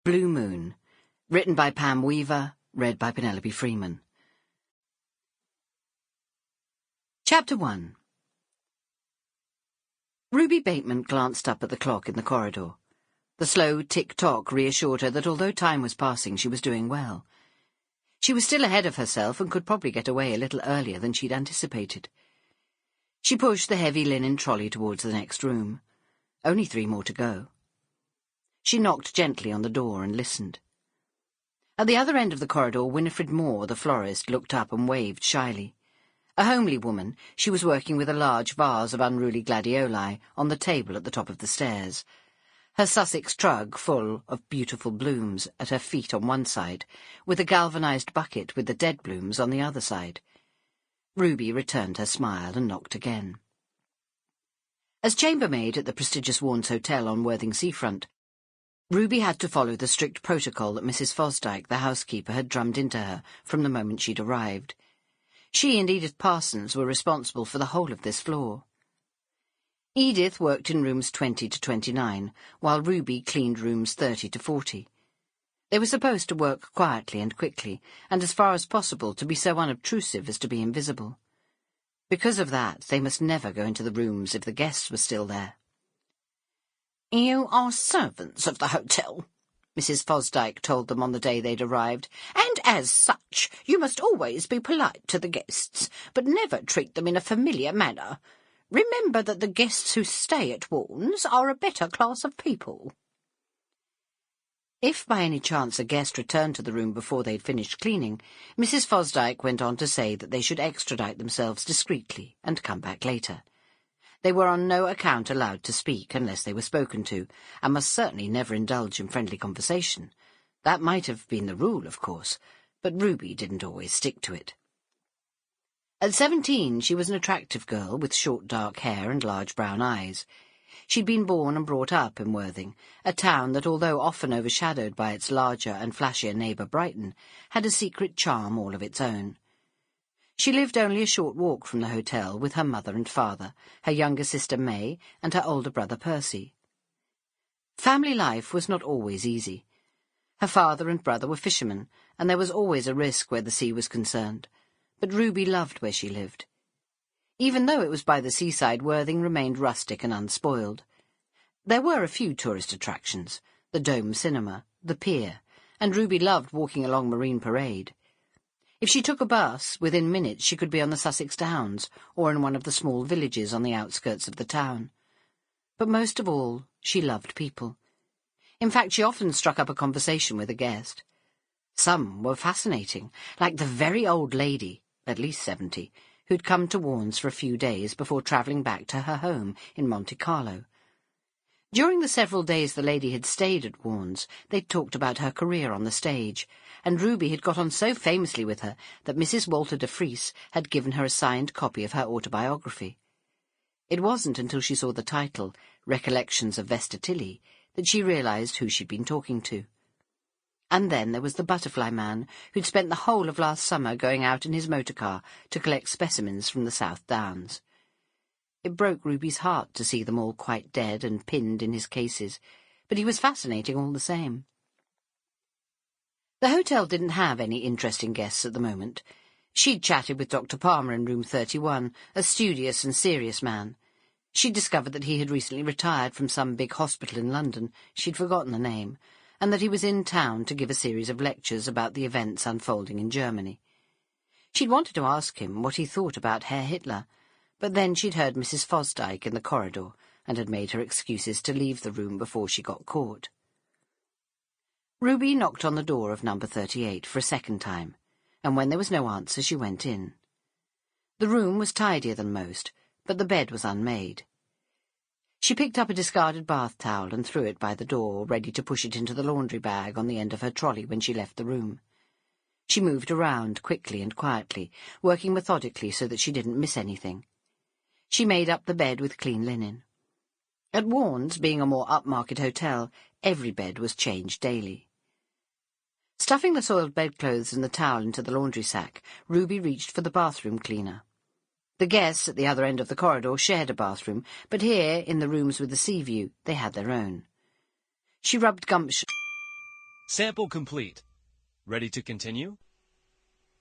Blue Moon, written by Pam Weaver, read by Penelope Freeman. Chapter 1. Ruby Bateman glanced up at the clock in the corridor. The slow tick-tock reassured her that although time was passing, she was doing well. She was still ahead of herself and could probably get away a little earlier than she'd anticipated. She pushed the heavy linen trolley towards the next room. Only 3 more to go. She knocked gently on the door and listened. At the other end of the corridor, Winifred Moore, the florist, looked up and waved shyly. A homely woman, she was working with a large vase of unruly gladioli on the table at the top of the stairs. Her Sussex trug full of beautiful blooms at her feet on one side, with a galvanized bucket with the dead blooms on the other side. Ruby returned her smile and knocked again. As chambermaid at the prestigious Warnes Hotel on Worthing seafront, Ruby had to follow the strict protocol that Mrs. Fosdyke, the housekeeper, had drummed into her from the moment she'd arrived. She and Edith Parsons were responsible for the whole of this floor. Edith worked in rooms 20 to 29, while Ruby cleaned rooms 30 to 40. They were supposed to work quietly and quickly, and as far as possible to be so unobtrusive as to be invisible. Because of that, they must never go into the rooms if the guests were still there. "You are servants of the hotel," Mrs. Fosdyke told them on the day they'd arrived, "and as such you must always be polite to the guests, but never treat them in a familiar manner. Remember that the guests who stay at Warnes are a better class of people." If by any chance a guest returned to the room before they'd finished cleaning, Mrs. Fosdyke went on to say that they should extradite themselves discreetly and come back later. They were on no account allowed to speak unless they were spoken to, and must certainly never indulge in friendly conversation. That might have been the rule, of course, but Ruby didn't always stick to it. At 17, she was an attractive girl with short dark hair and large brown eyes. She'd been born and brought up in Worthing, a town that, although often overshadowed by its larger and flashier neighbour Brighton, had a secret charm all of its own. She lived only a short walk from the hotel with her mother and father, her younger sister May, and her older brother Percy. Family life was not always easy. Her father and brother were fishermen, and there was always a risk where the sea was concerned, but Ruby loved where she lived. Even though it was by the seaside, Worthing remained rustic and unspoiled. There were a few tourist attractions, the Dome Cinema, the pier, and Ruby loved walking along Marine Parade. If she took a bus, within minutes she could be on the Sussex Downs, or in one of the small villages on the outskirts of the town. But most of all, she loved people. In fact, she often struck up a conversation with a guest. Some were fascinating, like the very old lady, at least 70, who'd come to Warnes for a few days before travelling back to her home in Monte Carlo. During the several days the lady had stayed at Warnes, they'd talked about her career on the stage, and Ruby had got on so famously with her that Mrs. Walter de Vries had given her a signed copy of her autobiography. It wasn't until she saw the title, Recollections of Vesta Tilley, that she realised who she'd been talking to. And then there was the butterfly man, who'd spent the whole of last summer going out in his motor car to collect specimens from the South Downs. It broke Ruby's heart to see them all quite dead and pinned in his cases, but he was fascinating all the same. The hotel didn't have any interesting guests at the moment. She'd chatted with Dr. Palmer in room 31, a studious and serious man. She'd discovered that he had recently retired from some big hospital in London, she'd forgotten the name, and that he was in town to give a series of lectures about the events unfolding in Germany. She'd wanted to ask him what he thought about Herr Hitler, but then she'd heard Mrs. Fosdyke in the corridor and had made her excuses to leave the room before she got caught. Ruby knocked on the door of number 38 for a second time, and when there was no answer she went in. The room was tidier than most, but the bed was unmade. She picked up a discarded bath towel and threw it by the door, ready to push it into the laundry bag on the end of her trolley when she left the room. She moved around quickly and quietly, working methodically so that she didn't miss anything. She made up the bed with clean linen. At Warnes, being a more upmarket hotel, every bed was changed daily. Stuffing the soiled bedclothes and the towel into the laundry sack, Ruby reached for the bathroom cleaner. The guests at the other end of the corridor shared a bathroom, but here, in the rooms with the sea view, they had their own. She rubbed gumption. Sample complete. Ready to continue?